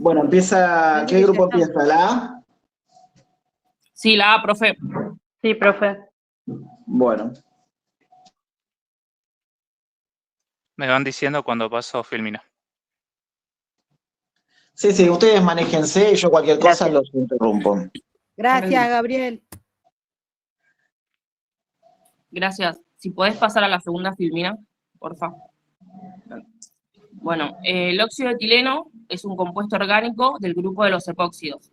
Bueno, empieza, ¿qué grupo empieza? ¿La A? Sí, la A, profe. Sí, profe. Bueno. Me van diciendo cuando paso Filmina. Sí, sí, ustedes manéjense y yo cualquier cosa Gracias. los interrumpo. Gracias, Gabriel. Gracias. Si podés pasar a la segunda filmina, porfa. Bueno, el óxido de etileno es un compuesto orgánico del grupo de los epóxidos.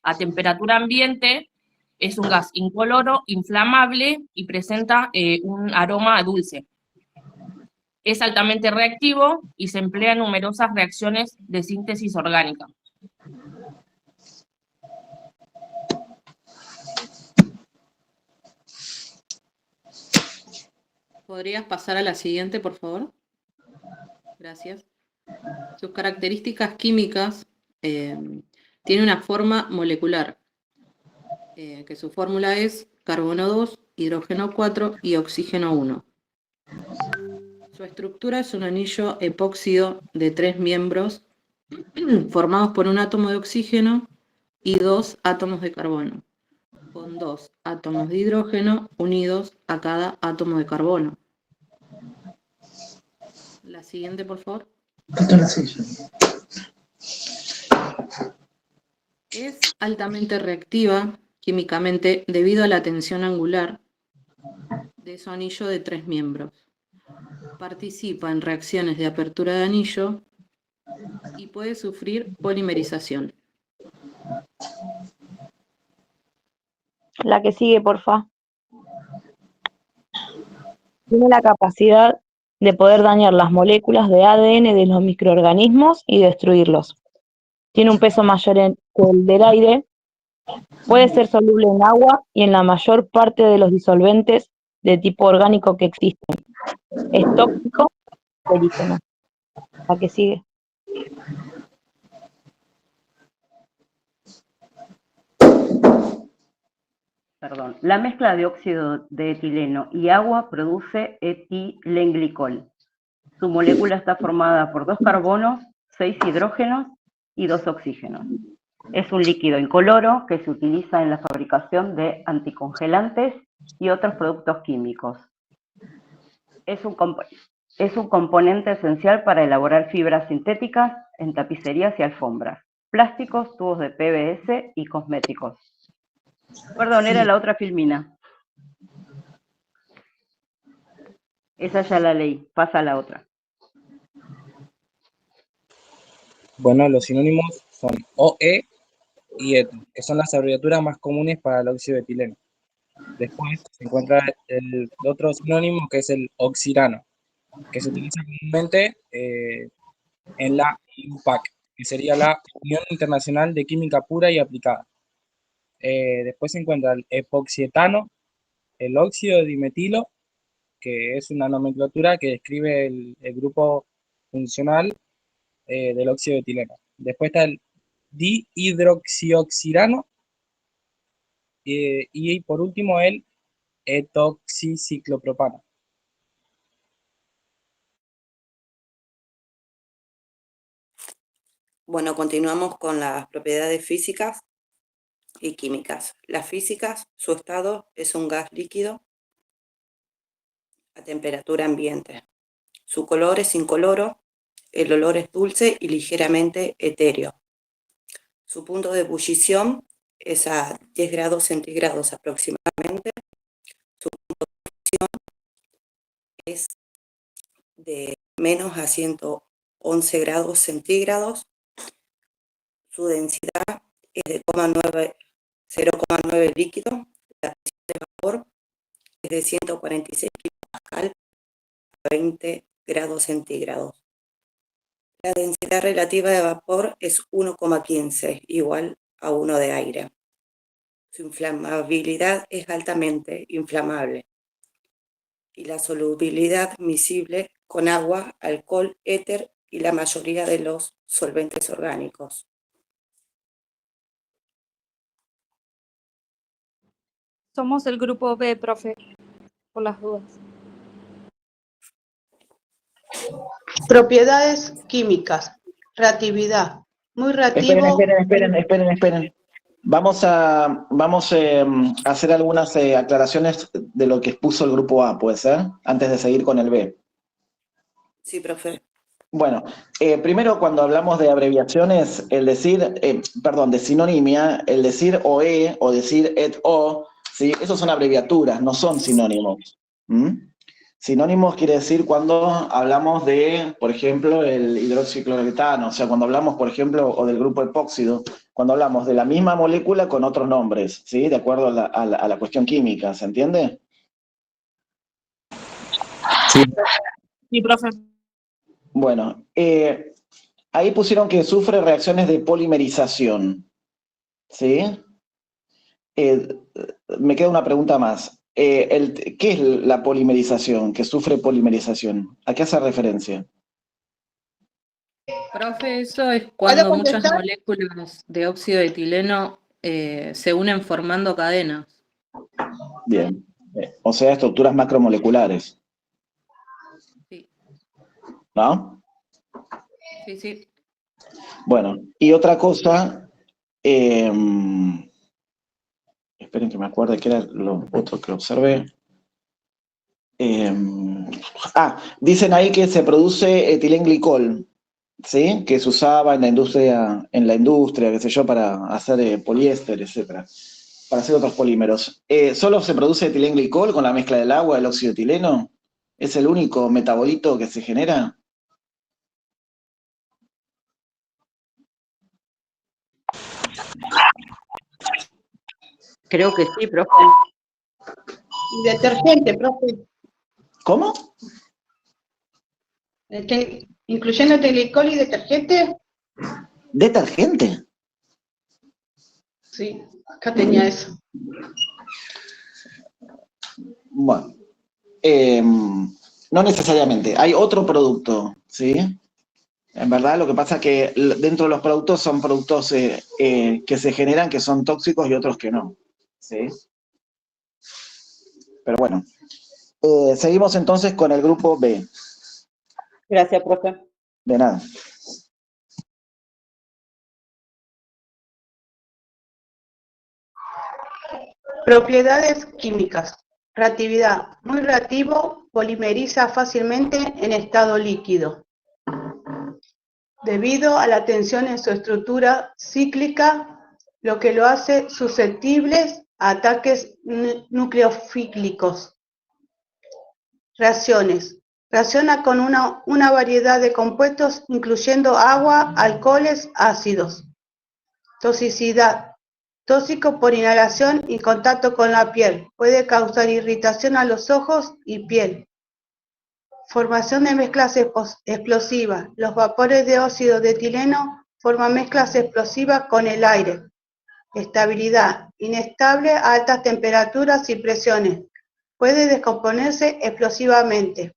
A temperatura ambiente es un gas incoloro, inflamable y presenta un aroma dulce. Es altamente reactivo y se emplea en numerosas reacciones de síntesis orgánica. ¿Podrías pasar a la siguiente, por favor? Gracias. Sus características químicas tiene una forma molecular, que su fórmula es carbono 2, hidrógeno 4 y oxígeno 1. Su estructura es un anillo epóxido de 3 miembros formados por un átomo de oxígeno y 2 átomos de carbono, con 2 átomos de hidrógeno unidos a cada átomo de carbono. La siguiente, por favor. Es altamente reactiva químicamente debido a la tensión angular de su anillo de 3 miembros. Participa en reacciones de apertura de anillo y puede sufrir polimerización. La que sigue, porfa. Tiene la capacidad de poder dañar las moléculas de ADN de los microorganismos y destruirlos. Tiene un peso mayor que el del aire. Puede ser soluble en agua y en la mayor parte de los disolventes de tipo orgánico que existen. Es tóxico y cancerígeno. La que sigue. Perdón. La mezcla de óxido de etileno y agua produce etilenglicol. Su molécula está formada por 2 carbonos, 6 hidrógenos y 2 oxígenos. Es un líquido incoloro que se utiliza en la fabricación de anticongelantes y otros productos químicos. Es un componente esencial para elaborar fibras sintéticas en tapicerías y alfombras, plásticos, tubos de PVC y cosméticos. Perdón, era la otra filmina. Esa ya la leí, pasa a la otra. Bueno, los sinónimos son OE y ETO, que son las abreviaturas más comunes para el óxido de etileno. Después se encuentra el otro sinónimo, que es el oxirano, que se utiliza comúnmente en la UPAC, que sería la Unión Internacional de Química Pura y Aplicada. Después se encuentra el epoxietano, el óxido de dimetilo, que es una nomenclatura que describe el grupo funcional del óxido de etileno. Después está el dihidroxioxirano y por último el etoxiciclopropano. Bueno, continuamos con las propiedades físicas y químicas. Las físicas, su estado es un gas líquido a temperatura ambiente. Su color es incoloro, el olor es dulce y ligeramente etéreo. Su punto de ebullición es a 10 grados centígrados aproximadamente. Su punto de fusión es de menos a 111 grados centígrados. Su densidad es de 0,9 líquido. La presión de vapor es de 146 kPa a 20 grados centígrados. La densidad relativa de vapor es 1,15, igual a 1 de aire. Su inflamabilidad es altamente inflamable. Y la solubilidad miscible con agua, alcohol, éter y la mayoría de los solventes orgánicos. Somos el grupo B, profe, por las dudas. Propiedades químicas. reactividad. Muy Esperen, reactivo. esperen. Vamos a hacer algunas aclaraciones de lo que expuso el grupo A, ¿puede ser? Antes de seguir con el B. Sí, profe. Bueno, primero cuando hablamos de abreviaciones, el decir, de sinonimia, el decir OE o decir et o, ¿sí? Esos son abreviaturas, no son sinónimos. ¿Mm? Sinónimos quiere decir cuando hablamos de, por ejemplo, el hidroxicloroetano, o sea, cuando hablamos, por ejemplo, o del grupo epóxido, cuando hablamos de la misma molécula con otros nombres, ¿sí? De acuerdo a la cuestión química, ¿se entiende? Sí. Sí, profe. Bueno, ahí pusieron que sufre reacciones de polimerización, ¿sí? Me queda una pregunta más. ¿Qué es la polimerización, que sufre polimerización? ¿A qué hace referencia? Profe, eso es ¿Puedo cuando muchas contestar? moléculas de óxido de etileno se unen formando cadenas. Bien. O sea, estructuras macromoleculares, Sí, ¿no? sí, sí. Bueno, y otra cosa, esperen que me acuerde qué era lo otro que observé. Dicen ahí que se produce etilenglicol, ¿sí? Que se usaba en la industria, qué sé yo, para hacer poliéster, etcétera, para hacer otros polímeros. ¿Solo se produce etilenglicol con la mezcla del agua, del óxido de etileno? ¿Es el único metabolito que se genera? Creo que sí, profe. Y detergente, profe. ¿Cómo? Incluyendo glicol y detergente. ¿Detergente? Sí, acá tenía eso. Bueno, no necesariamente. Hay otro producto, ¿sí? En verdad, lo que pasa es que dentro de los productos son productos que se generan que son tóxicos y otros que no, ¿sí? Pero bueno, seguimos entonces con el grupo B. Gracias, profe. De nada. Propiedades químicas. Reactividad. Muy reactivo, polimeriza fácilmente en estado líquido. Debido a la tensión en su estructura cíclica, lo que lo hace susceptibles a ataques nucleofílicos. Reacciones. Reacciona con una variedad de compuestos, incluyendo agua, alcoholes, ácidos. Toxicidad. Tóxico por inhalación y contacto con la piel. Puede causar irritación a los ojos y piel. Formación de mezclas explosivas. Los vapores de óxido de etileno forman mezclas explosivas con el aire. Estabilidad. Inestable a altas temperaturas y presiones. Puede descomponerse explosivamente.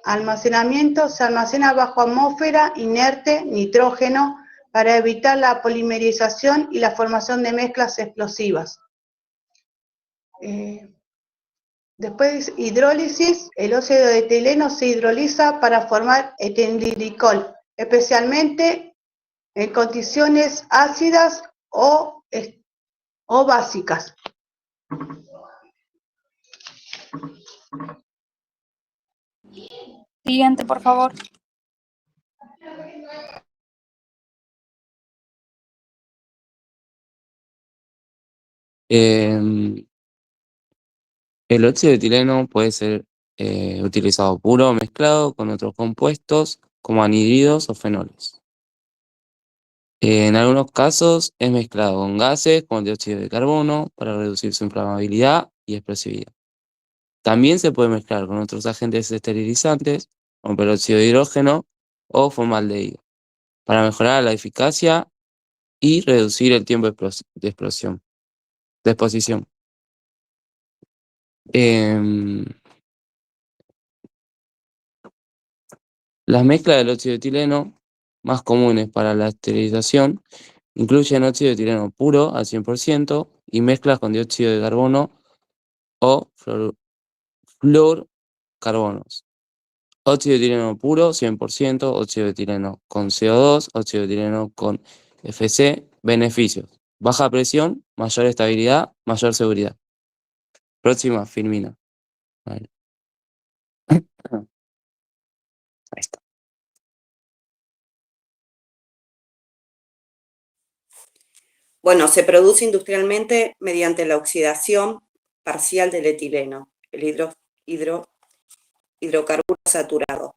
Almacenamiento. Se almacena bajo atmósfera inerte, nitrógeno, para evitar la polimerización y la formación de mezclas explosivas. Después, hidrólisis. El óxido de etileno se hidroliza para formar etilenglicol, especialmente en condiciones ácidas o básicas. Siguiente, por favor. El óxido de etileno puede ser utilizado puro o mezclado con otros compuestos como anhídridos o fenoles. En algunos casos es mezclado con gases como el dióxido de carbono para reducir su inflamabilidad y explosividad. También se puede mezclar con otros agentes esterilizantes como peróxido de hidrógeno o formaldehído para mejorar la eficacia y reducir el tiempo de exposición. Las mezclas del óxido de etileno más comunes para la esterilización incluyen óxido de etileno puro al 100% y mezclas con dióxido de carbono o fluorcarbonos. óxido de etileno puro, 100%, óxido de etileno con CO2, óxido de etileno con FC. Beneficios: baja presión, mayor estabilidad, mayor seguridad. Próxima, Firmina. Vale. Ahí está. Bueno, se produce industrialmente mediante la oxidación parcial del etileno, el hidrocarburo saturado.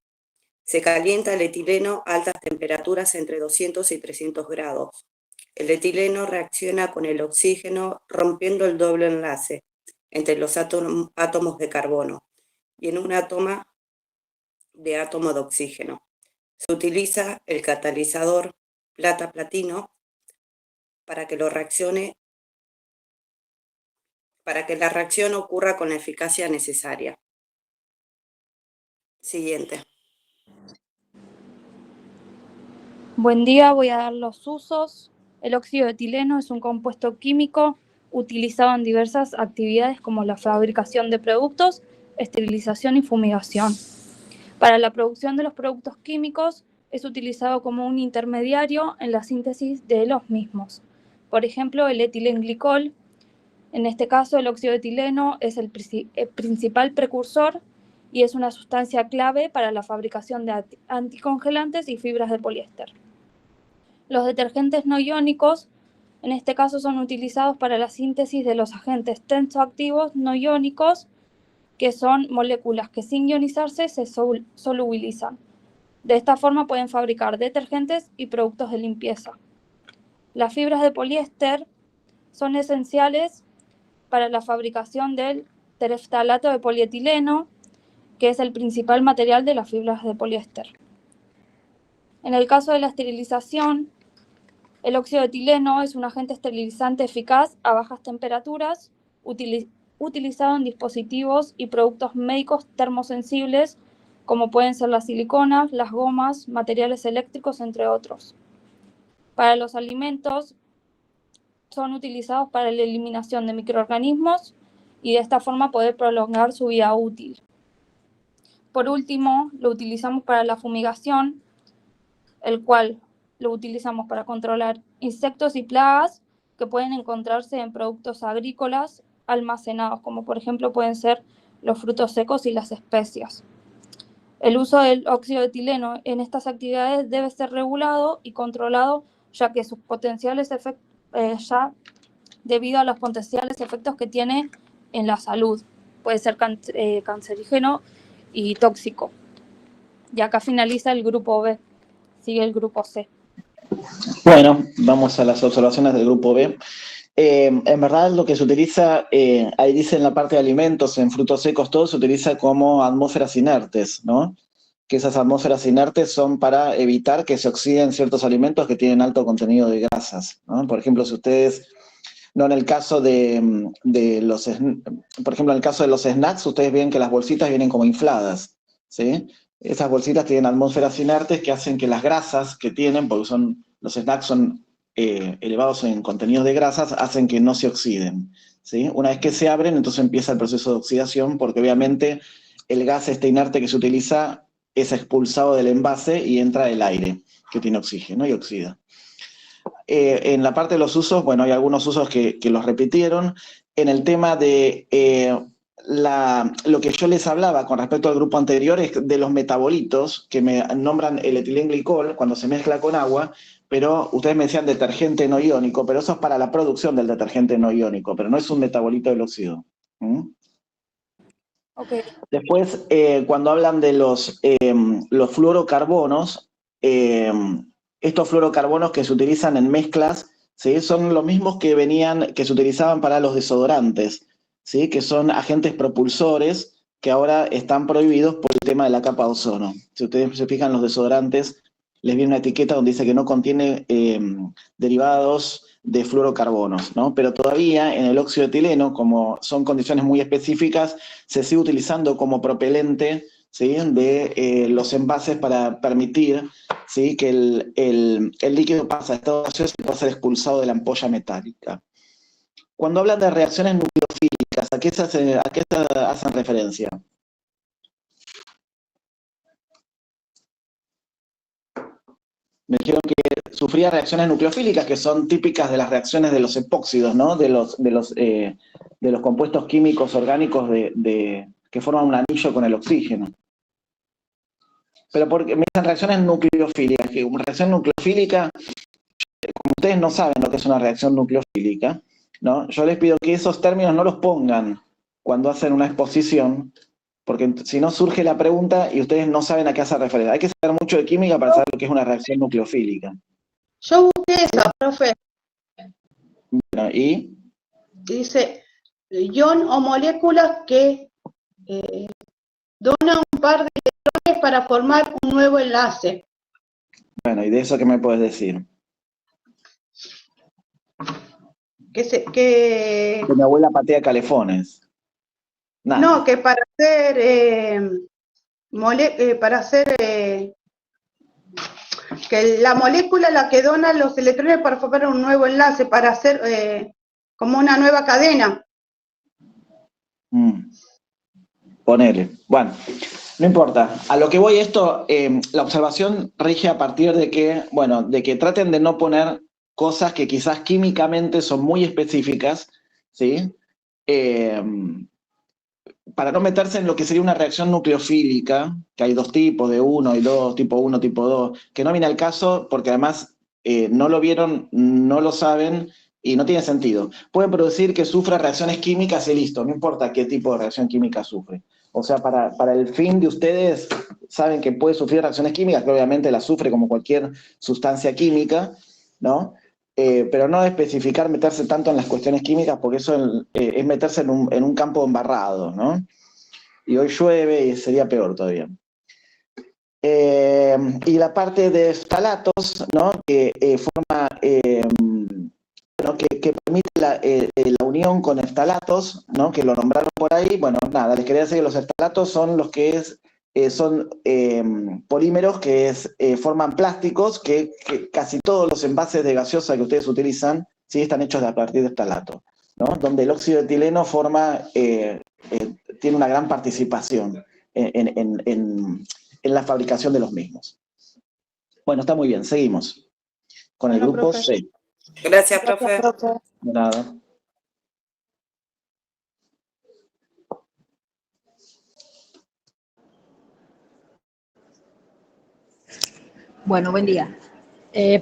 Se calienta el etileno a altas temperaturas entre 200 y 300 grados. El etileno reacciona con el oxígeno rompiendo el doble enlace entre los átomos de carbono y en un átomo de oxígeno. Se utiliza el catalizador plata-platino para que la reacción ocurra con la eficacia necesaria. Siguiente. Buen día, voy a dar los usos. El óxido de etileno es un compuesto químico utilizado en diversas actividades como la fabricación de productos, esterilización y fumigación. Para la producción de los productos químicos es utilizado como un intermediario en la síntesis de los mismos. Por ejemplo, el etilenglicol. En este caso, el óxido de etileno es el principal precursor y es una sustancia clave para la fabricación de anticongelantes y fibras de poliéster. Los detergentes no iónicos, en este caso, son utilizados para la síntesis de los agentes tensoactivos no iónicos, que son moléculas que sin ionizarse se solubilizan. De esta forma pueden fabricar detergentes y productos de limpieza. Las fibras de poliéster son esenciales para la fabricación del tereftalato de polietileno, que es el principal material de las fibras de poliéster. En el caso de la esterilización, el óxido de etileno es un agente esterilizante eficaz a bajas temperaturas, utilizado en dispositivos y productos médicos termosensibles, como pueden ser las siliconas, las gomas, materiales eléctricos, entre otros. Para los alimentos, son utilizados para la eliminación de microorganismos y de esta forma poder prolongar su vida útil. Por último, lo utilizamos para la fumigación, el cual lo utilizamos para controlar insectos y plagas que pueden encontrarse en productos agrícolas almacenados, como por ejemplo pueden ser los frutos secos y las especias. El uso del óxido de etileno en estas actividades debe ser regulado y controlado, ya que sus potenciales efectos, debido a los potenciales efectos que tiene en la salud. Puede ser cancerígeno y tóxico. Y acá finaliza el grupo B, sigue el grupo C. Bueno, vamos a las observaciones del grupo B. En verdad lo que se utiliza, ahí dice en la parte de alimentos, en frutos secos, todo se utiliza como atmósferas inertes, ¿no? Que esas atmósferas inertes son para evitar que se oxiden ciertos alimentos que tienen alto contenido de grasas, ¿no? Por ejemplo, si ustedes, no en el caso de los, por ejemplo, en el caso de los snacks, ustedes ven que las bolsitas vienen como infladas, ¿sí? Esas bolsitas tienen atmósferas inertes que hacen que las grasas que tienen, porque los snacks son elevados en contenidos de grasas, hacen que no se oxiden, ¿sí? Una vez que se abren, entonces empieza el proceso de oxidación, porque obviamente el gas inerte que se utiliza es expulsado del envase y entra el aire, que tiene oxígeno y oxida. En la parte de los usos, bueno, hay algunos usos que los repitieron. En el tema de lo que yo les hablaba con respecto al grupo anterior es de los metabolitos, que me nombran el etilenglicol cuando se mezcla con agua, pero ustedes me decían detergente no iónico, pero eso es para la producción del detergente no iónico, pero no es un metabolito del óxido. Okay. Después, cuando hablan de los fluorocarbonos, estos fluorocarbonos que se utilizan en mezclas, ¿sí? Son los mismos que se utilizaban para los desodorantes, ¿sí? Que son agentes propulsores que ahora están prohibidos por el tema de la capa de ozono. Si ustedes se fijan, los desodorantes les viene una etiqueta donde dice que no contiene derivados de fluorocarbonos, ¿no? Pero todavía en el óxido de etileno, como son condiciones muy específicas, se sigue utilizando como propelente, ¿sí? De los envases para permitir, ¿sí? Que el líquido pasa a estado gaseoso y pueda ser expulsado de la ampolla metálica. Cuando hablan de reacciones nucleofílicas, ¿a qué hacen referencia? me dijeron que sufría reacciones nucleofílicas, que son típicas de las reacciones de los epóxidos, ¿no? De los compuestos químicos orgánicos que forman un anillo con el oxígeno. Pero porque me dicen reacciones nucleofílicas, que una reacción nucleofílica, como ustedes no saben lo que es una reacción nucleofílica, ¿no? Yo les pido que esos términos no los pongan cuando hacen una exposición, porque si no surge la pregunta y ustedes no saben a qué hace referencia. Hay que saber mucho de química para saber lo que es una reacción nucleofílica. Yo busqué esa, profe. Bueno, ¿y? Dice, ion o moléculas que donan un par de electrones para formar un nuevo enlace. Bueno, ¿y de eso qué me puedes decir? Que mi abuela patea calefones. Nada. No, que para hacer que la molécula la que dona los electrones para formar un nuevo enlace, para hacer como una nueva cadena. Ponele. Bueno, no importa. A lo que voy esto, la observación rige a partir de que, bueno, de que traten de no poner cosas que quizás químicamente son muy específicas, ¿sí? Para no meterse en lo que sería una reacción nucleofílica, que hay dos tipos, de 1 y 2, tipo 1, tipo 2, que no viene al caso porque además no lo vieron, no lo saben y no tiene sentido. Pueden producir que sufra reacciones químicas y listo, no importa qué tipo de reacción química sufre. O sea, para el fin de ustedes, saben que puede sufrir reacciones químicas, que obviamente las sufre como cualquier sustancia química, ¿no? Pero no especificar, meterse tanto en las cuestiones químicas, porque eso es meterse en un campo embarrado, ¿no? Y hoy llueve y sería peor todavía. Y la parte de ftalatos, ¿no? Que forma, ¿no? que permite la unión con ftalatos, ¿no? Que lo nombraron por ahí. Bueno, nada, les quería decir que los ftalatos son los que son polímeros que forman plásticos que casi todos los envases de gaseosa que ustedes utilizan, ¿sí? Están hechos a partir de ftalato, ¿no? Donde el óxido de etileno tiene una gran participación en la fabricación de los mismos. Bueno, está muy bien, seguimos con el grupo profe. C. Gracias, profe. De nada. Bueno, buen día.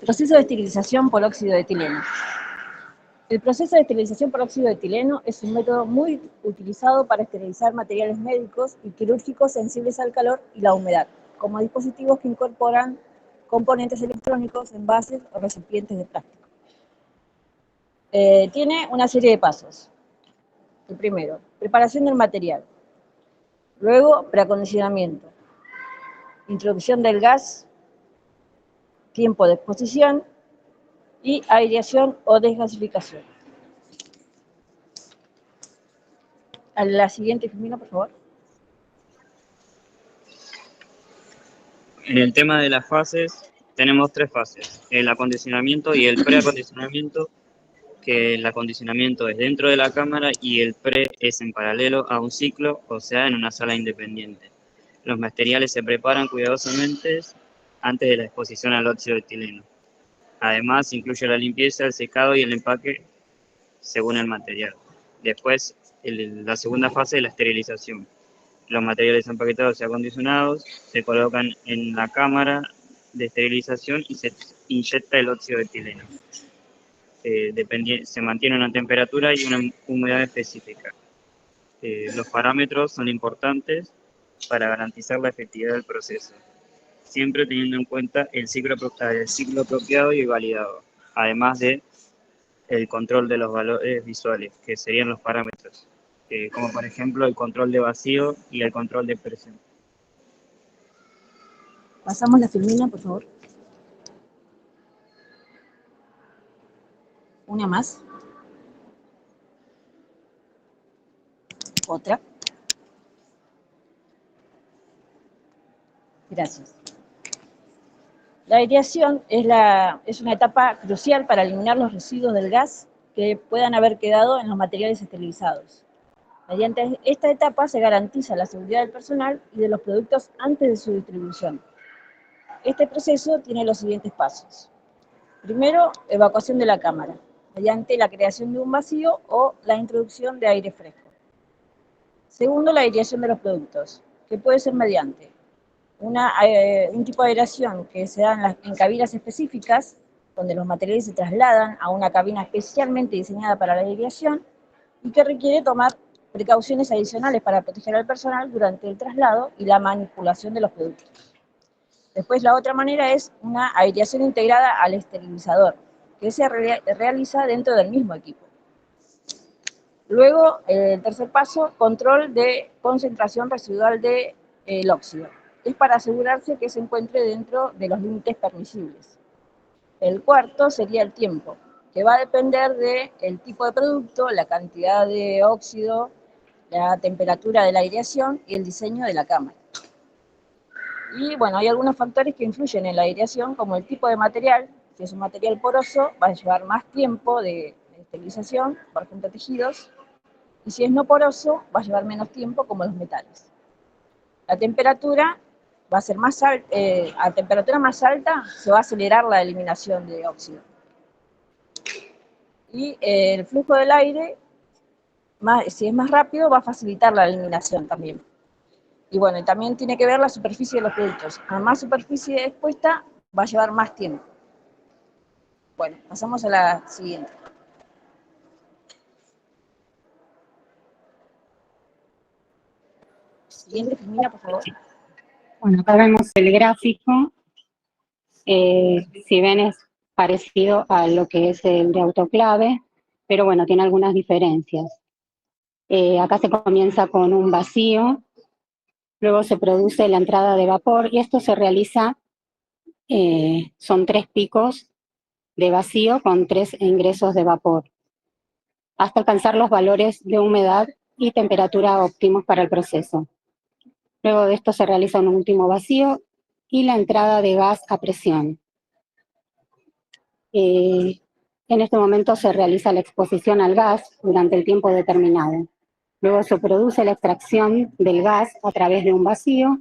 Proceso de esterilización por óxido de etileno. El proceso de esterilización por óxido de etileno es un método muy utilizado para esterilizar materiales médicos y quirúrgicos sensibles al calor y la humedad, como dispositivos que incorporan componentes electrónicos, envases o recipientes de plástico. Tiene una serie de pasos. El primero, preparación del material. Luego, preacondicionamiento. Introducción del gas, tiempo de exposición y aireación o desgasificación. A la siguiente, Firmino, por favor. En el tema de las fases, tenemos 3 fases, el acondicionamiento y el preacondicionamiento, que el acondicionamiento es dentro de la cámara y el pre es en paralelo a un ciclo, o sea, en una sala independiente. Los materiales se preparan cuidadosamente antes de la exposición al óxido de etileno. Además, incluye la limpieza, el secado y el empaque según el material. Después, la segunda fase es la esterilización. Los materiales empaquetados y acondicionados se colocan en la cámara de esterilización y se inyecta el óxido de etileno. Se mantiene una temperatura y una humedad específica. Los parámetros son importantes para garantizar la efectividad del proceso, siempre teniendo en cuenta el ciclo apropiado y validado, además de el control de los valores visuales, que serían los parámetros, como por ejemplo el control de vacío y el control de presión. Pasamos la Firmina, por favor. Una más. Otra. Gracias. La aireación es una etapa crucial para eliminar los residuos del gas que puedan haber quedado en los materiales esterilizados. Mediante esta etapa se garantiza la seguridad del personal y de los productos antes de su distribución. Este proceso tiene los siguientes pasos. Primero, evacuación de la cámara, mediante la creación de un vacío o la introducción de aire fresco. Segundo, la aireación de los productos, que puede ser mediante un tipo de aireación que se da en cabinas específicas, donde los materiales se trasladan a una cabina especialmente diseñada para la aireación y que requiere tomar precauciones adicionales para proteger al personal durante el traslado y la manipulación de los productos. Después, la otra manera es una aireación integrada al esterilizador, que se realiza dentro del mismo equipo. Luego, el tercer paso, control de concentración residual del óxido. Es para asegurarse que se encuentre dentro de los límites permisibles. El cuarto sería el tiempo, que va a depender del tipo de producto, la cantidad de óxido, la temperatura de la aireación y el diseño de la cámara. Y bueno, hay algunos factores que influyen en la aireación, como el tipo de material. Si es un material poroso, va a llevar más tiempo de esterilización, por ejemplo tejidos, y si es no poroso, va a llevar menos tiempo, como los metales. La temperatura va a ser más alta, a temperatura más alta se va a acelerar la eliminación de óxido. Y el flujo del aire, si es más rápido, va a facilitar la eliminación también. Y bueno, y también tiene que ver la superficie de los productos. A más superficie expuesta, va a llevar más tiempo. Bueno, pasamos a la siguiente. Siguiente, Firmina, por favor. Bueno, acá vemos el gráfico. Si ven, es parecido a lo que es el de autoclave, pero bueno, tiene algunas diferencias. Acá se comienza con un vacío, luego se produce la entrada de vapor y esto se realiza, son 3 picos de vacío con 3 ingresos de vapor, hasta alcanzar los valores de humedad y temperatura óptimos para el proceso. Luego de esto se realiza un último vacío y la entrada de gas a presión. En este momento se realiza la exposición al gas durante el tiempo determinado. Luego se produce la extracción del gas a través de un vacío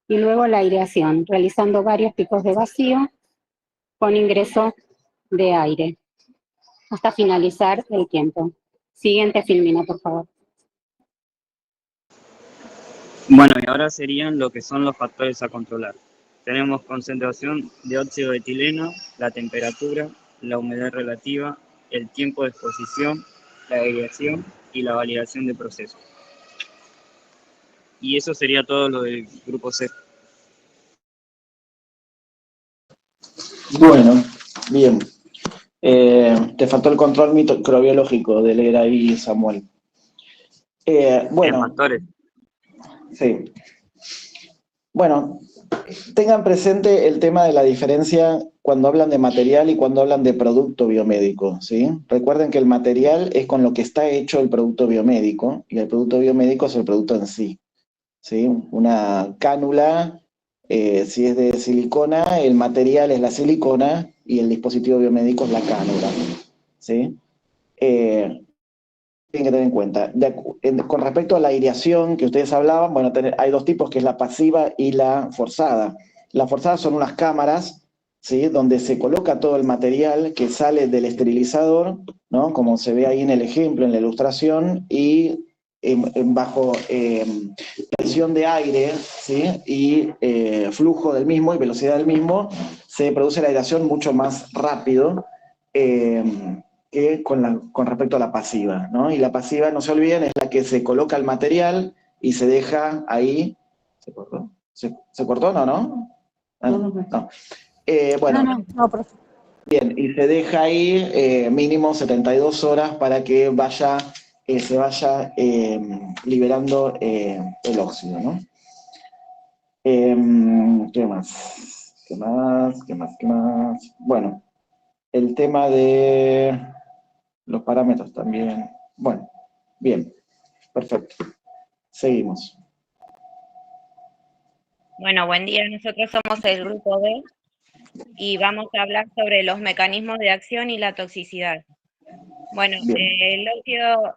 y luego la aireación, realizando varios picos de vacío con ingreso de aire, hasta finalizar el tiempo. Siguiente, Filmina, por favor. Bueno, y ahora serían lo que son los factores a controlar. Tenemos concentración de óxido de etileno, la temperatura, la humedad relativa, el tiempo de exposición, la aireación y la validación de proceso. Y eso sería todo lo del grupo C. Bueno, bien. Te faltó el control microbiológico de leer ahí, Samuel. Bueno, factores. Sí. Bueno, tengan presente el tema de la diferencia cuando hablan de material y cuando hablan de producto biomédico, ¿sí? Recuerden que el material es con lo que está hecho el producto biomédico y el producto biomédico es el producto en sí, ¿sí? Una cánula, si es de silicona, el material es la silicona y el dispositivo biomédico es la cánula, ¿sí? Tienen que tener en cuenta. Con respecto a la aireación que ustedes hablaban, bueno, hay 2 tipos, que es la pasiva y la forzada. La forzada son unas cámaras, ¿sí? Donde se coloca todo el material que sale del esterilizador, ¿no? Como se ve ahí en el ejemplo, en la ilustración, y bajo presión de aire, ¿sí? Y flujo del mismo y velocidad del mismo, se produce la aireación mucho más rápido, que con respecto a la pasiva, ¿no? Y la pasiva, no se olviden, es la que se coloca el material y se deja ahí. ¿Se cortó? ¿Se cortó? No. No. Bueno, bien, y se deja ahí mínimo 72 horas para que se vaya liberando el óxido, ¿no? ¿Qué más? ¿Qué más? Bueno, el tema de los parámetros también. Bueno, bien, perfecto. Seguimos. Bueno, buen día. Nosotros somos el grupo B y vamos a hablar sobre los mecanismos de acción y la toxicidad. Bueno,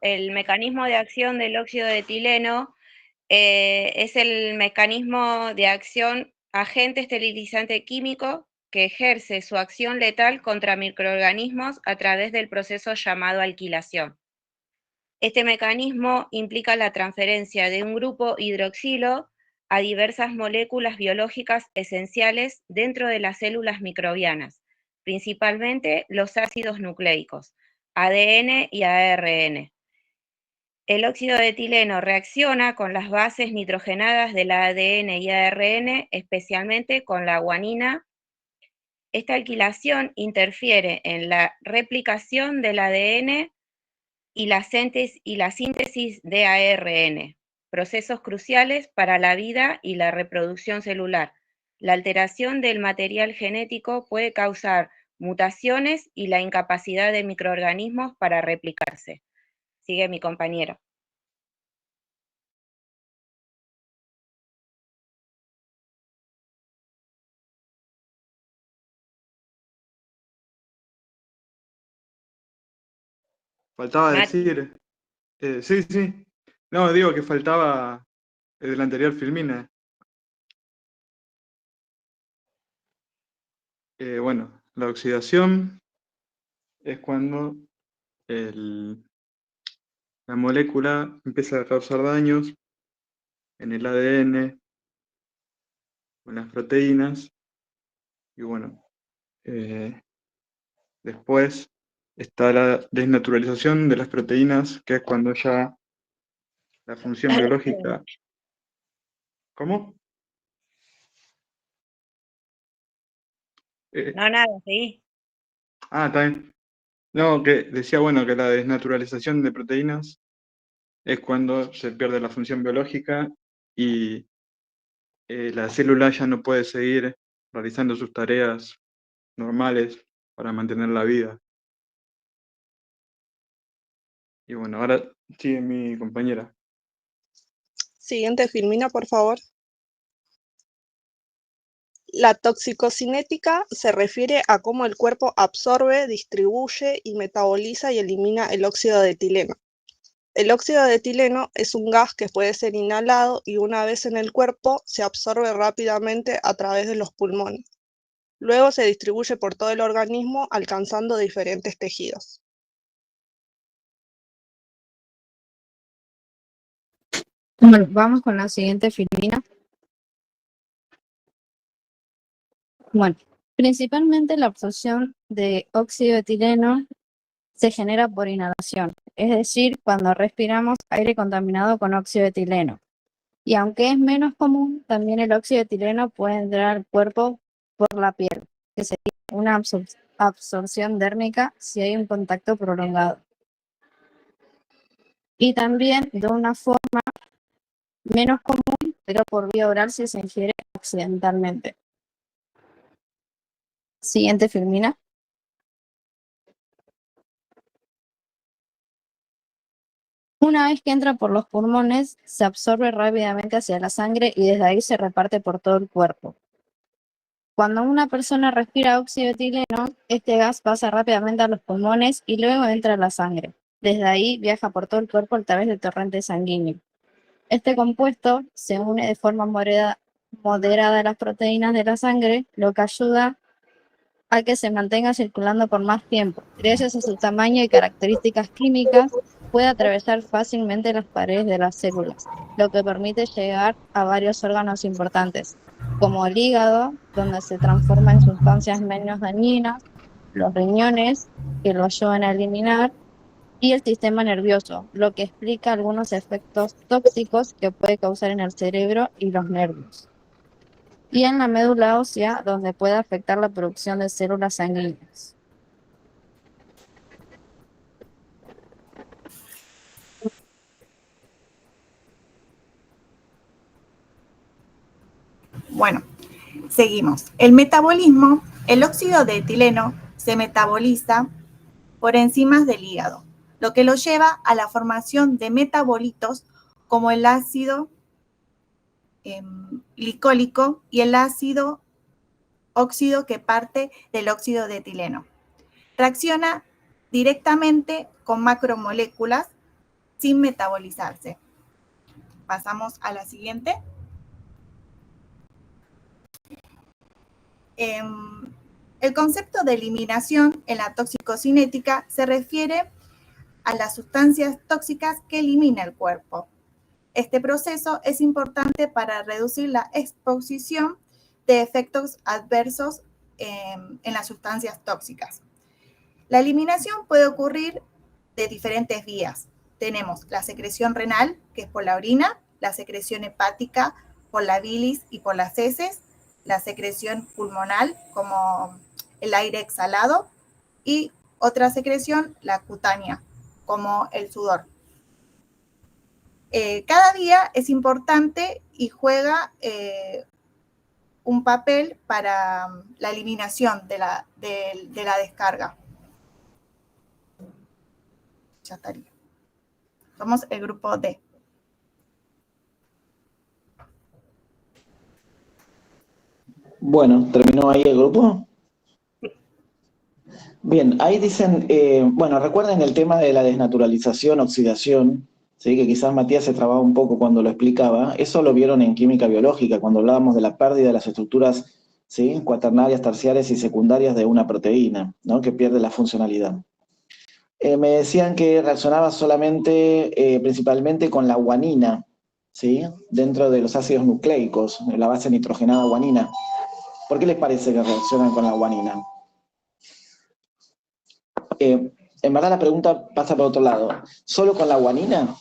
el mecanismo de acción del óxido de etileno es el mecanismo de acción agente esterilizante químico que ejerce su acción letal contra microorganismos a través del proceso llamado alquilación. Este mecanismo implica la transferencia de un grupo hidroxilo a diversas moléculas biológicas esenciales dentro de las células microbianas, principalmente los ácidos nucleicos, ADN y ARN. El óxido de etileno reacciona con las bases nitrogenadas del ADN y ARN, especialmente con la guanina. Esta alquilación interfiere en la replicación del ADN y la síntesis de ARN, procesos cruciales para la vida y la reproducción celular. La alteración del material genético puede causar mutaciones y la incapacidad de microorganismos para replicarse. Sigue mi compañero. Faltaba Mati. decir, sí. No, digo que faltaba el del anterior Filmina. Bueno, la oxidación es cuando la molécula empieza a causar daños en el ADN, en las proteínas, y bueno, después está la desnaturalización de las proteínas, que es cuando ya la función biológica... ¿Cómo? No, nada, sí. Está bien. No, que decía, bueno, que la desnaturalización de proteínas es cuando se pierde la función biológica y la célula ya no puede seguir realizando sus tareas normales para mantener la vida. Y bueno, ahora sigue mi compañera. Siguiente filmina, por favor. La toxicocinética se refiere a cómo el cuerpo absorbe, distribuye y metaboliza y elimina el óxido de etileno. El óxido de etileno es un gas que puede ser inhalado y una vez en el cuerpo se absorbe rápidamente a través de los pulmones. Luego se distribuye por todo el organismo alcanzando diferentes tejidos. Bueno, vamos con la siguiente filmina. Bueno, principalmente la absorción de óxido de etileno se genera por inhalación, es decir, cuando respiramos aire contaminado con óxido de etileno. Y aunque es menos común, también el óxido de etileno puede entrar al cuerpo por la piel, que sería una absorción dérmica si hay un contacto prolongado. Y también de una forma menos común, pero por vía oral si se ingiere accidentalmente. Siguiente filmina. Una vez que entra por los pulmones, se absorbe rápidamente hacia la sangre y desde ahí se reparte por todo el cuerpo. Cuando una persona respira óxido de etileno, este gas pasa rápidamente a los pulmones y luego entra a la sangre. Desde ahí viaja por todo el cuerpo a través del torrente sanguíneo. Este compuesto se une de forma moderada a las proteínas de la sangre, lo que ayuda a que se mantenga circulando por más tiempo. Gracias a su tamaño y características químicas, puede atravesar fácilmente las paredes de las células, lo que permite llegar a varios órganos importantes, como el hígado, donde se transforma en sustancias menos dañinas, los riñones, que lo ayudan a eliminar, y el sistema nervioso, lo que explica algunos efectos tóxicos que puede causar en el cerebro y los nervios. Y en la médula ósea, donde puede afectar la producción de células sanguíneas. Bueno, seguimos. El metabolismo, el óxido de etileno se metaboliza por enzimas del hígado, lo que lo lleva a la formación de metabolitos como el ácido glicólico y el ácido óxido que parte del óxido de etileno. Reacciona directamente con macromoléculas sin metabolizarse. Pasamos a la siguiente. El concepto de eliminación en la toxicocinética se refiere a las sustancias tóxicas que elimina el cuerpo. Este proceso es importante para reducir la exposición de efectos adversos en las sustancias tóxicas. La eliminación puede ocurrir de diferentes vías. Tenemos la secreción renal, que es por la orina, la secreción hepática por la bilis y por las heces, la secreción pulmonar, como el aire exhalado, y otra secreción, la cutánea, como el sudor. Cada día es importante y juega un papel para la eliminación de la descarga. Ya estaría. Somos el grupo D. Bueno, ¿terminó ahí el grupo? Bien, ahí dicen, bueno, recuerden el tema de la desnaturalización, oxidación, ¿sí? Que quizás Matías se trababa un poco cuando lo explicaba. Eso lo vieron en química biológica, cuando hablábamos de la pérdida de las estructuras, ¿sí? Cuaternarias, terciarias y secundarias de una proteína, ¿no? Que pierde la funcionalidad. Me decían que reaccionaba solamente, principalmente con la guanina, ¿sí? Dentro de los ácidos nucleicos, la base nitrogenada guanina. ¿Por qué les parece que reaccionan con la guanina? En verdad la pregunta pasa por otro lado. ¿Solo con la guanina?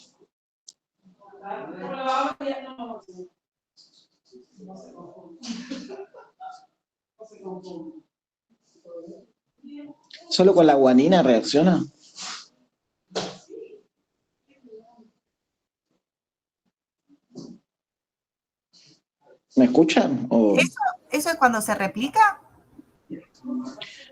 ¿Solo con la guanina reacciona? ¿Me escuchan? ¿O... ¿Eso es cuando se replica?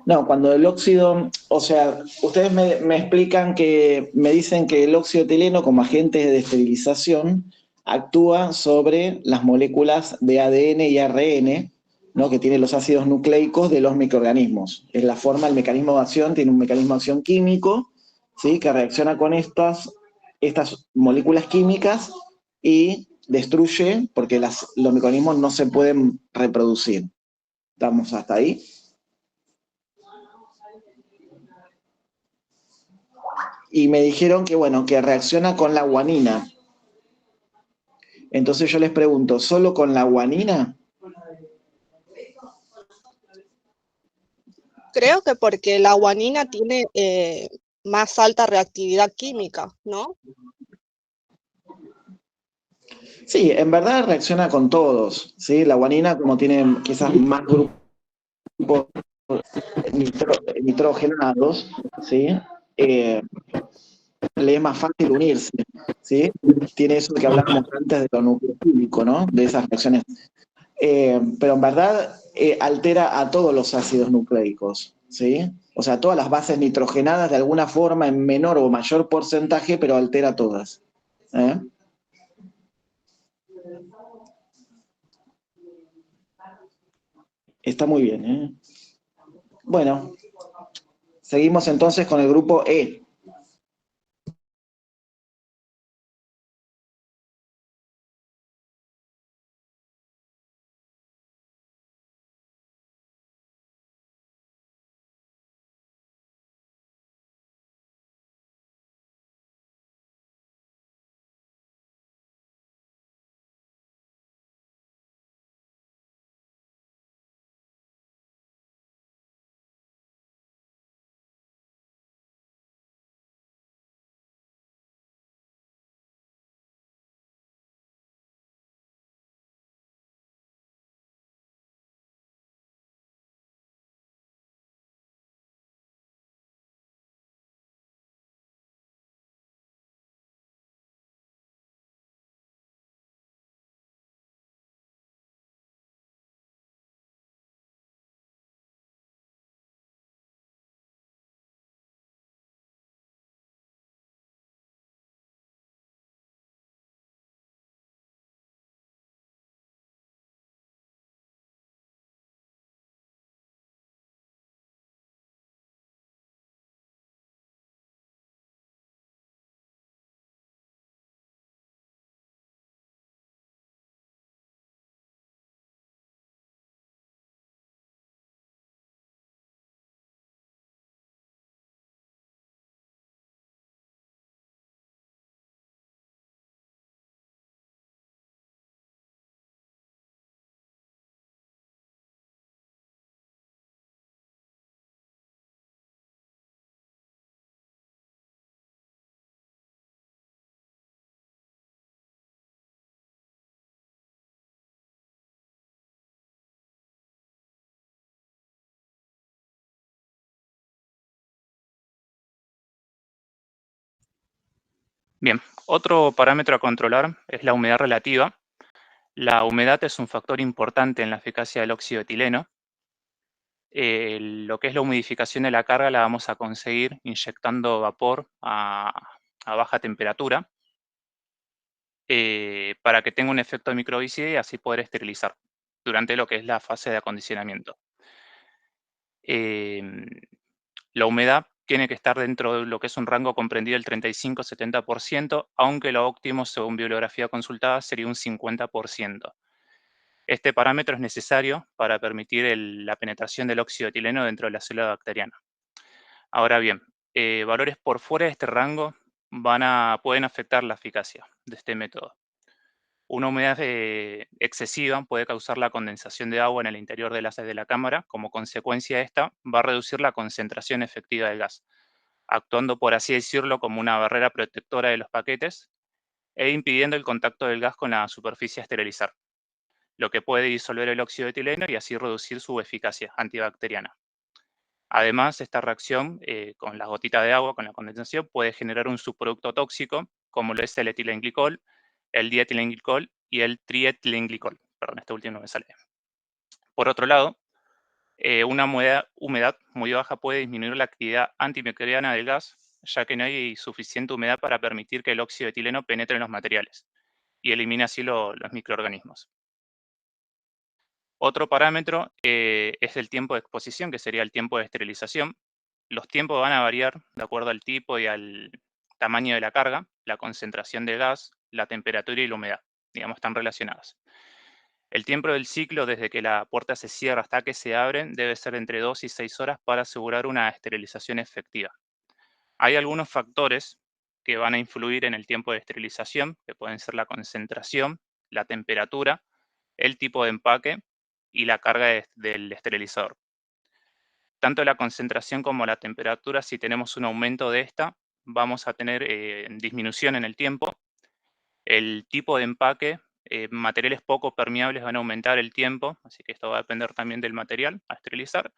No, cuando el óxido, o sea, ustedes me explican que, me dicen que el óxido etileno como agente de esterilización actúa sobre las moléculas de ADN y ARN, ¿no? Que tienen los ácidos nucleicos de los microorganismos. Es la forma, el mecanismo de acción, tiene un mecanismo de acción químico, ¿sí? Que reacciona con estas moléculas químicas y destruye, porque los microorganismos no se pueden reproducir. ¿Estamos hasta ahí? Y me dijeron que, bueno, que reacciona con la guanina. Entonces yo les pregunto, ¿solo con la guanina? Creo que porque la guanina tiene más alta reactividad química, ¿no? Sí, en verdad reacciona con todos, ¿sí? La guanina, como tiene quizás más grupos nitrogenados, ¿sí? Le es más fácil unirse, ¿sí? Tiene eso que hablábamos antes de lo nucleofílico, ¿no? De esas reacciones. Pero en verdad altera a todos los ácidos nucleicos, ¿sí? O sea, todas las bases nitrogenadas de alguna forma en menor o mayor porcentaje, pero altera todas. Está muy bien, ¿eh? Bueno, seguimos entonces con el grupo E. Bien, otro parámetro a controlar es la humedad relativa. La humedad es un factor importante en la eficacia del óxido de etileno. Lo que es la humidificación de la carga la vamos a conseguir inyectando vapor a baja temperatura para que tenga un efecto de microbicidad y así poder esterilizar durante lo que es la fase de acondicionamiento. La humedad tiene que estar dentro de lo que es un rango comprendido del 35-70%, aunque lo óptimo, según bibliografía consultada, sería un 50%. Este parámetro es necesario para permitir la penetración del óxido de etileno dentro de la célula bacteriana. Ahora bien, valores por fuera de este rango pueden afectar la eficacia de este método. Una humedad excesiva puede causar la condensación de agua en el interior de la cámara. Como consecuencia de esta, va a reducir la concentración efectiva del gas, actuando, por así decirlo, como una barrera protectora de los paquetes e impidiendo el contacto del gas con la superficie a esterilizar, lo que puede disolver el óxido de etileno y así reducir su eficacia antibacteriana. Además, esta reacción con las gotitas de agua, con la condensación, puede generar un subproducto tóxico, como lo es el etilenglicol, el dietilenglicol y el trietilenglicol. Perdón, este último no me sale. Por otro lado, una humedad muy baja puede disminuir la actividad antimicrobiana del gas, ya que no hay suficiente humedad para permitir que el óxido de etileno penetre en los materiales y elimine así los microorganismos. Otro parámetro es el tiempo de exposición, que sería el tiempo de esterilización. Los tiempos van a variar de acuerdo al tipo y al tamaño de la carga, la concentración de gas, la temperatura y la humedad, digamos, están relacionadas. El tiempo del ciclo desde que la puerta se cierra hasta que se abre debe ser entre 2 y 6 horas para asegurar una esterilización efectiva. Hay algunos factores que van a influir en el tiempo de esterilización, que pueden ser la concentración, la temperatura, el tipo de empaque y la carga del esterilizador. Tanto la concentración como la temperatura, si tenemos un aumento de esta, vamos a tener disminución en el tiempo. El tipo de empaque, materiales poco permeables van a aumentar el tiempo, así que esto va a depender también del material a esterilizar.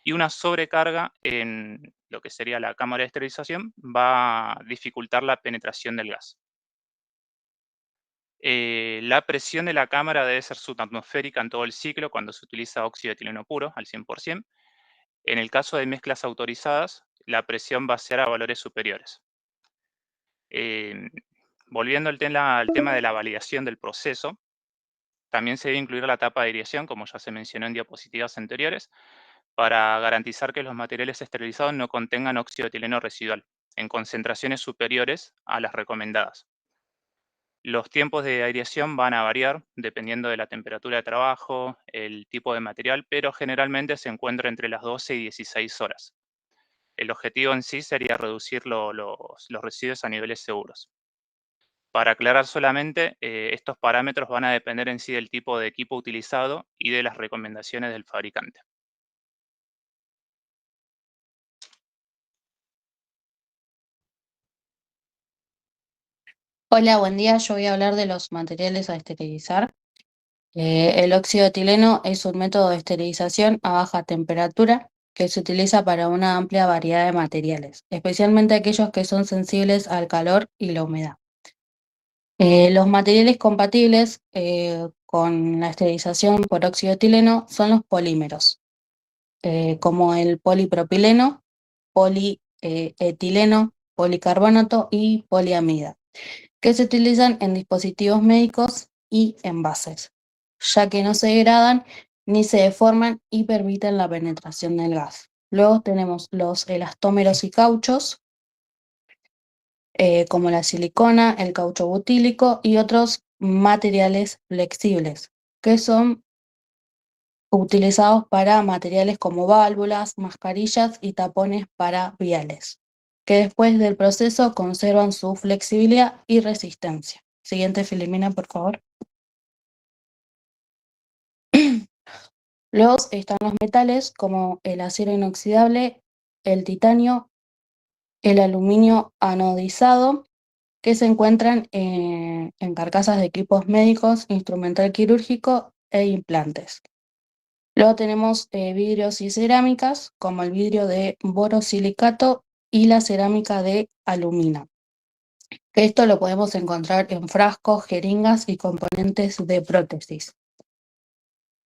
Y una sobrecarga en lo que sería la cámara de esterilización va a dificultar la penetración del gas. La presión de la cámara debe ser subatmosférica en todo el ciclo cuando se utiliza óxido de etileno puro al 100%. En el caso de mezclas autorizadas, la presión va a ser a valores superiores. Volviendo al tema de la validación del proceso, también se debe incluir la etapa de aireación, como ya se mencionó en diapositivas anteriores, para garantizar que los materiales esterilizados no contengan óxido de etileno residual en concentraciones superiores a las recomendadas. Los tiempos de aireación van a variar dependiendo de la temperatura de trabajo, el tipo de material, pero generalmente se encuentra entre las 12 y 16 horas. El objetivo en sí sería reducir los residuos a niveles seguros. Para aclarar solamente, estos parámetros van a depender en sí del tipo de equipo utilizado y de las recomendaciones del fabricante. Hola, buen día. Yo voy a hablar de los materiales a esterilizar. El óxido de etileno es un método de esterilización a baja temperatura que se utiliza para una amplia variedad de materiales, especialmente aquellos que son sensibles al calor y la humedad. Los materiales compatibles con la esterilización por óxido de etileno son los polímeros, como el polipropileno, polietileno, policarbonato y poliamida, que se utilizan en dispositivos médicos y envases, ya que no se degradan ni se deforman y permiten la penetración del gas. Luego tenemos los elastómeros y cauchos, como la silicona, el caucho butílico y otros materiales flexibles, que son utilizados para materiales como válvulas, mascarillas y tapones para viales, que después del proceso conservan su flexibilidad y resistencia. Siguiente, Filomena, por favor. Luego están los metales como el acero inoxidable, el titanio, el aluminio anodizado, que se encuentran en carcasas de equipos médicos, instrumental quirúrgico e implantes. Luego tenemos vidrios y cerámicas, como el vidrio de borosilicato y la cerámica de alumina. Esto lo podemos encontrar en frascos, jeringas y componentes de prótesis.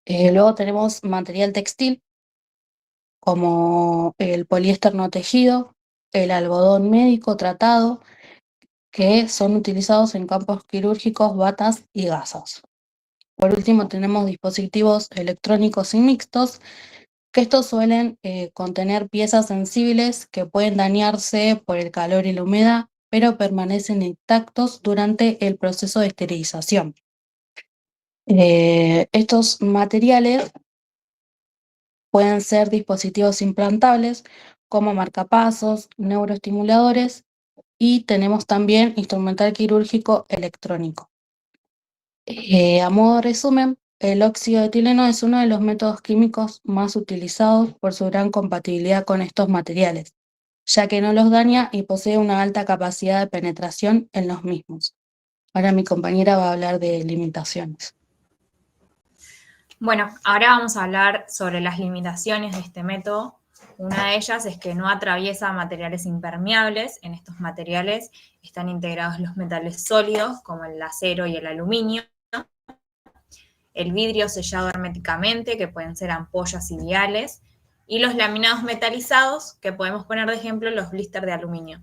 Luego tenemos material textil, como el poliéster no tejido, el algodón médico tratado, que son utilizados en campos quirúrgicos, batas y gasas. Por último, tenemos dispositivos electrónicos y mixtos, que estos suelen contener piezas sensibles que pueden dañarse por el calor y la humedad, pero permanecen intactos durante el proceso de esterilización. Estos materiales pueden ser dispositivos implantables como marcapasos, neuroestimuladores y tenemos también instrumental quirúrgico electrónico. A modo de resumen, el óxido de etileno es uno de los métodos químicos más utilizados por su gran compatibilidad con estos materiales, ya que no los daña y posee una alta capacidad de penetración en los mismos. Ahora mi compañera va a hablar de limitaciones. Bueno, ahora vamos a hablar sobre las limitaciones de este método. Una de ellas es que no atraviesa materiales impermeables. En estos materiales están integrados los metales sólidos, como el acero y el aluminio, el vidrio sellado herméticamente, que pueden ser ampollas y viales, y los laminados metalizados, que podemos poner de ejemplo los blisters de aluminio.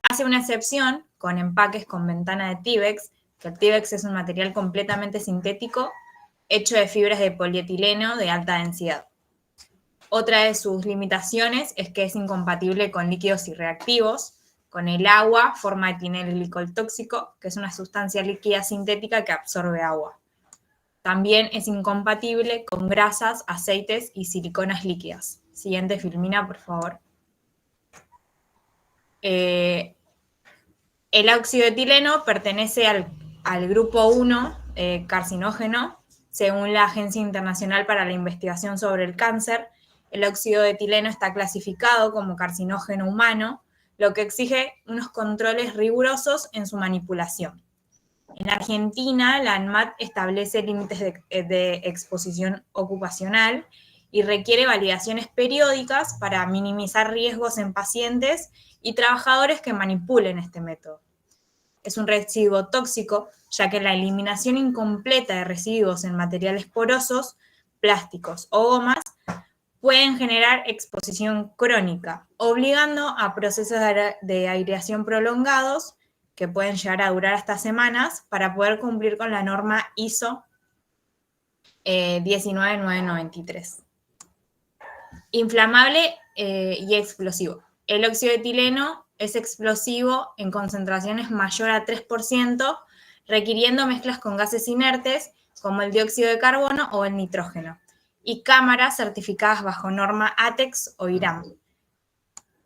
Hace una excepción con empaques con ventana de Tíbex, que el Tíbex es un material completamente sintético, hecho de fibras de polietileno de alta densidad. Otra de sus limitaciones es que es incompatible con líquidos y reactivos. Con el agua forma etilenglicol tóxico, que es una sustancia líquida sintética que absorbe agua. También es incompatible con grasas, aceites y siliconas líquidas. Siguiente filmina, por favor. El óxido de etileno pertenece al grupo 1 carcinógeno. Según la Agencia Internacional para la Investigación sobre el Cáncer, el óxido de etileno está clasificado como carcinógeno humano, lo que exige unos controles rigurosos en su manipulación. En Argentina, la ANMAT establece límites de exposición ocupacional y requiere validaciones periódicas para minimizar riesgos en pacientes y trabajadores que manipulen este método. Es un residuo tóxico, ya que la eliminación incompleta de residuos en materiales porosos, plásticos o gomas pueden generar exposición crónica, obligando a procesos de aireación prolongados que pueden llegar a durar hasta semanas para poder cumplir con la norma ISO 19993. Inflamable y explosivo. El óxido de etileno es explosivo en concentraciones mayor a 3%, requiriendo mezclas con gases inertes como el dióxido de carbono o el nitrógeno, y cámaras certificadas bajo norma ATEX o IRAM.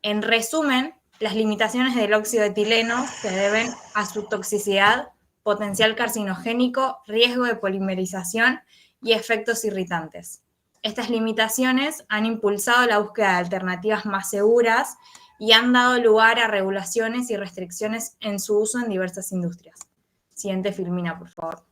En resumen, las limitaciones del óxido de etileno se deben a su toxicidad, potencial carcinogénico, riesgo de polimerización y efectos irritantes. Estas limitaciones han impulsado la búsqueda de alternativas más seguras y han dado lugar a regulaciones y restricciones en su uso en diversas industrias. Siguiente filmina, por favor.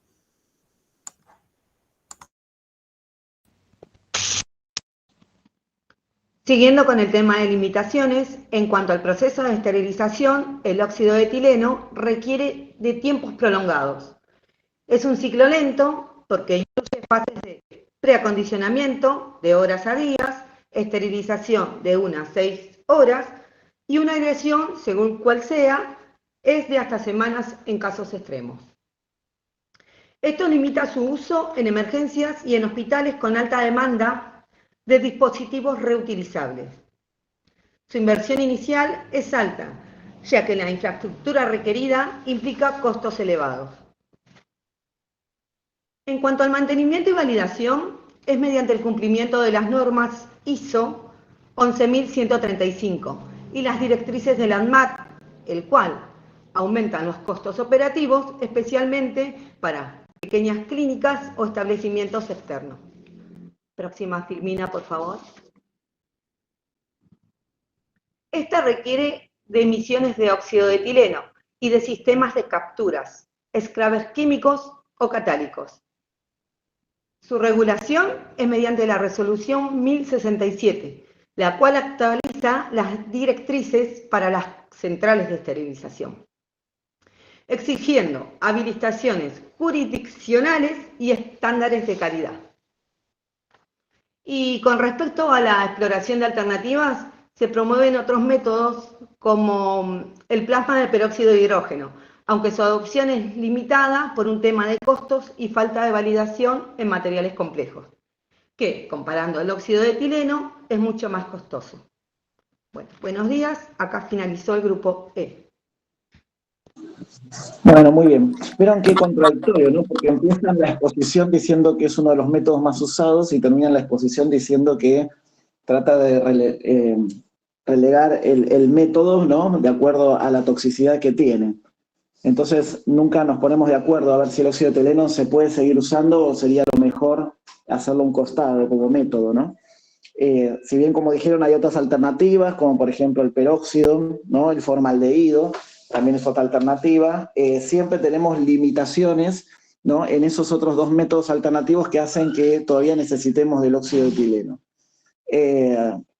Siguiendo con el tema de limitaciones, en cuanto al proceso de esterilización, el óxido de etileno requiere de tiempos prolongados. Es un ciclo lento porque incluye fases de preacondicionamiento de horas a días, esterilización de unas 6 horas y una aireación, según cual sea, es de hasta semanas en casos extremos. Esto limita su uso en emergencias y en hospitales con alta demanda de dispositivos reutilizables. Su inversión inicial es alta, ya que la infraestructura requerida implica costos elevados. En cuanto al mantenimiento y validación, es mediante el cumplimiento de las normas ISO 11135 y las directrices de la ANMAT, el cual aumentan los costos operativos, especialmente para pequeñas clínicas o establecimientos externos. Próxima filmina, por favor. Esta requiere de emisiones de óxido de etileno y de sistemas de capturas, scrubbers químicos o catálicos. Su regulación es mediante la resolución 1067, la cual actualiza las directrices para las centrales de esterilización. exigiendo habilitaciones jurisdiccionales y estándares de calidad. Y con respecto a la exploración de alternativas, se promueven otros métodos como el plasma de peróxido de hidrógeno, aunque su adopción es limitada por un tema de costos y falta de validación en materiales complejos, que, comparando el óxido de etileno, es mucho más costoso. Bueno, buenos días, acá finalizó el grupo E. Bueno, muy bien. Vieron qué contradictorio, ¿no? Porque empiezan la exposición diciendo que es uno de los métodos más usados y terminan la exposición diciendo que trata de relegar el método, ¿no? De acuerdo a la toxicidad que tiene. Entonces, nunca nos ponemos de acuerdo a ver si el óxido de etileno se puede seguir usando o sería lo mejor hacerlo a un costado como método, ¿no? Si bien, como dijeron, hay otras alternativas, como por ejemplo el peróxido, ¿no? El formaldehído, también es otra alternativa. Siempre tenemos limitaciones, ¿no? En esos otros dos métodos alternativos que hacen que todavía necesitemos del óxido de etileno.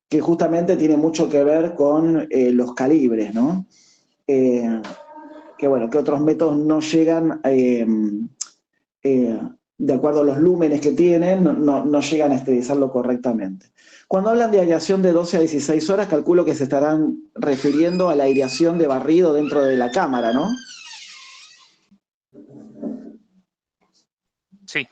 Que justamente tiene mucho que ver con los calibres, ¿no? Que bueno, que otros métodos no llegan, de acuerdo a los lúmenes que tienen, no llegan a esterilizarlo correctamente. Cuando hablan de aireación de 12 a 16 horas, calculo que se estarán refiriendo a la aireación de barrido dentro de la cámara, ¿no? Sí.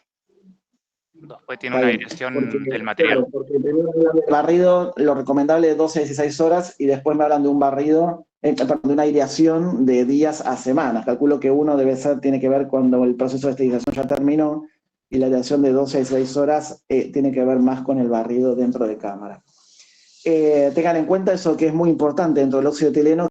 Después tiene una aireación del material. Claro, porque primero hablan del barrido, lo recomendable de 12 a 16 horas, y después me hablan de un barrido, de una aireación de días a semanas. Calculo que uno tiene que ver cuando el proceso de esterilización ya terminó, y la aireación de 12 a 16 horas tiene que ver más con el barrido dentro de cámara. Tengan en cuenta eso que es muy importante dentro del óxido de etileno,